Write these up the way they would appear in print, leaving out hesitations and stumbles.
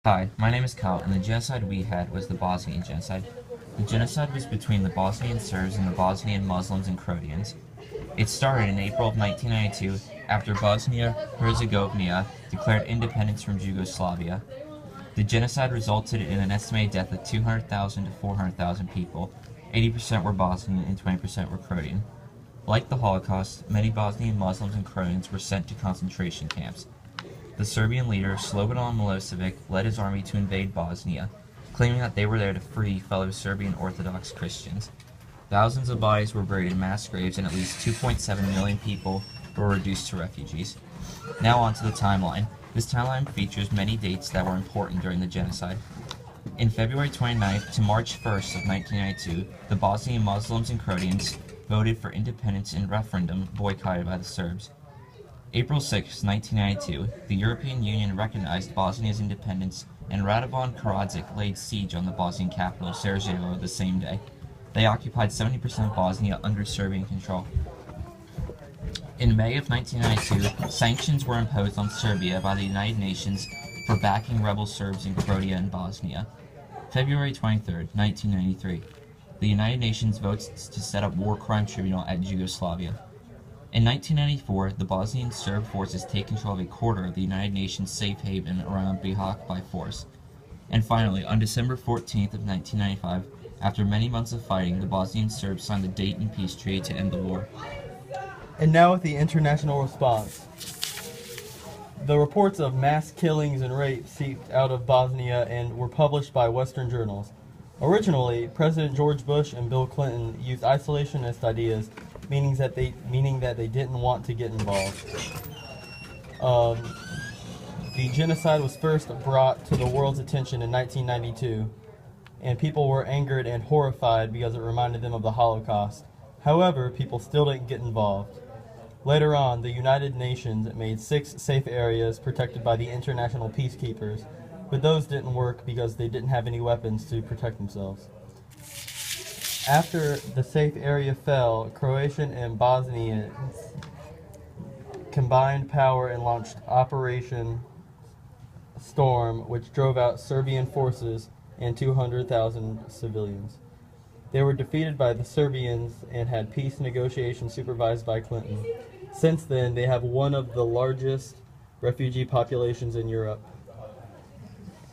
Hi, my name is Kyle, and the genocide we had was the Bosnian genocide. The genocide was between the Bosnian Serbs and the Bosnian Muslims and Croatians. It started in April of 1992 after Bosnia-Herzegovina declared independence from Yugoslavia. The genocide resulted in an estimated death of 200,000 to 400,000 people. 80% were Bosnian and 20% were Croatian. Like the Holocaust, many Bosnian Muslims and Croatians were sent to concentration camps. The Serbian leader, Slobodan Milosevic, led his army to invade Bosnia, claiming that they were there to free fellow Serbian Orthodox Christians. Thousands of bodies were buried in mass graves, and at least 2.7 million people were reduced to refugees. Now on to the timeline. This timeline features many dates that were important during the genocide. In February 29th to March 1st of 1992, the Bosnian Muslims and Croatians voted for independence in a referendum boycotted by the Serbs. April 6, 1992, the European Union recognized Bosnia's independence, and Radovan Karadzic laid siege on the Bosnian capital, Sarajevo, the same day. They occupied 70% of Bosnia under Serbian control. In May of 1992, sanctions were imposed on Serbia by the United Nations for backing rebel Serbs in Croatia and Bosnia. February 23, 1993, the United Nations votes to set up war crime tribunal at Yugoslavia. In 1994, the Bosnian Serb forces take control of a quarter of the United Nations safe haven around Bihać by force. And finally, on December 14th of 1995, after many months of fighting, the Bosnian Serbs signed the Dayton Peace Treaty to end the war. And now with the international response. The reports of mass killings and rapes seeped out of Bosnia and were published by Western journals. Originally, President George Bush and Bill Clinton used isolationist ideas, meaning that they didn't want to get involved. The genocide was first brought to the world's attention in 1992, and people were angered and horrified because it reminded them of the Holocaust. However, people still didn't get involved. Later on, the United Nations made 6 safe areas protected by the international peacekeepers, but those didn't work because they didn't have any weapons to protect themselves. After the safe area fell, Croatian and Bosnians combined power and launched Operation Storm, which drove out Serbian forces and 200,000 civilians. They were defeated by the Serbians and had peace negotiations supervised by Clinton. Since then, they have one of the largest refugee populations in Europe.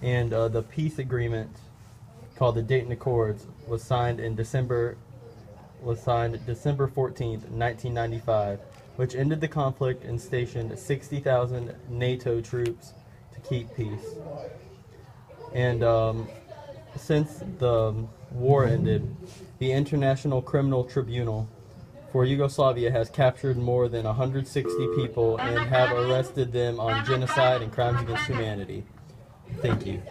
And the peace agreement, called the Dayton Accords, was signed December 14th, 1995, which ended the conflict and stationed 60,000 NATO troops to keep peace. And since the war ended, the International Criminal Tribunal for Yugoslavia has captured more than 160 people and have arrested them on genocide and crimes against humanity. Thank you.